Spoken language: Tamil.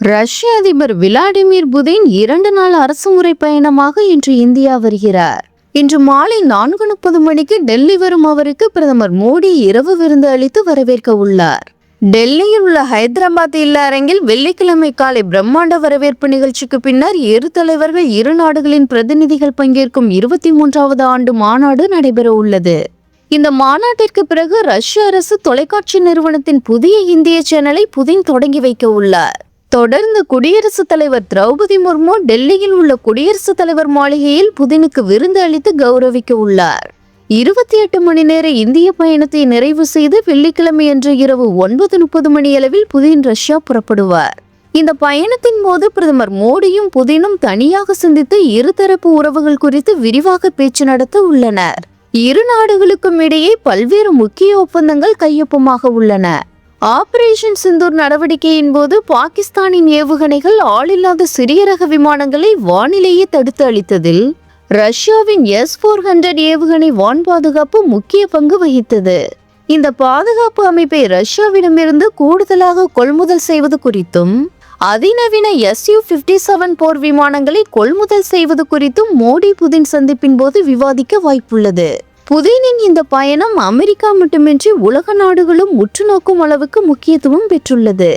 ரஷ்ய அதிபர் விளாடிமிர் புதின் 2 நாள் அரசுமுறை பயணமாக இன்று இந்தியா வருகிறார். இன்று மாலை 4:30 மணிக்கு டெல்லி வரும் அவருக்கு பிரதமர் மோடி இரவு விருந்து அளித்து வரவேற்க உள்ளார். டெல்லியில் உள்ள ஹைதராபாத் இல்ல அரங்கில் வெள்ளிக்கிழமை காலை பிரம்மாண்ட வரவேற்பு நிகழ்ச்சிக்கு பின்னர் இரு தலைவர்கள் இரு நாடுகளின் பிரதிநிதிகள் பங்கேற்கும் 23வது ஆண்டு மாநாடு நடைபெற உள்ளது. இந்த மாநாட்டிற்கு பிறகு ரஷ்ய அரசு தொலைக்காட்சி நிறுவனத்தின் புதிய இந்திய சேனலை புதின் தொடங்கி வைக்க உள்ளார். தொடர்ந்து குடியரசுத் தலைவர் திரௌபதி முர்மு டெல்லியில் உள்ள குடியரசுத் தலைவர் மாளிகையில் புதினுக்கு விருந்து அளித்து கௌரவிக்க உள்ளார். 28 மணி நேர இந்திய பயணத்தை நிறைவு செய்து வெள்ளிக்கிழமை அன்று இரவு 9:30 மணியளவில் புதின் ரஷ்யா புறப்படுவார். இந்த பயணத்தின் போது பிரதமர் மோடியும் புதினும் தனியாக சந்தித்து இருதரப்பு உறவுகள் குறித்து விரிவாக பேச்சு நடத்த உள்ளனர். இரு நாடுகளுக்கும் இடையே பல்வேறு முக்கிய ஒப்பந்தங்கள் கையொப்பமாக உள்ளன. ஆபரேஷன் சிந்தூர் நடவடிக்கையின் போது பாகிஸ்தானின் ஏவுகணைகள் ஆளில்லாத சிறிய ரக விமானங்களை வானிலேயே தடுத்து அளித்ததில் ரஷ்யாவின் S-400 ஏவுகணை வான் பாதுகாப்பு முக்கிய பங்கு வகித்தது. இந்த பாதுகாப்பு அமைப்பை ரஷ்யாவிடமிருந்து கூடுதலாக கொள்முதல் செய்வது குறித்தும் அதிநவீன Su-57 போர் விமானங்களை கொள்முதல் செய்வது குறித்தும் மோடி புதின் சந்திப்பின் போது விவாதிக்க வாய்ப்புள்ளது. புதினின் இந்த பயணம் அமெரிக்கா மட்டுமின்றி உலக நாடுகளும் உற்று நோக்கும் அளவுக்கு முக்கியத்துவம் பெற்றுள்ளது.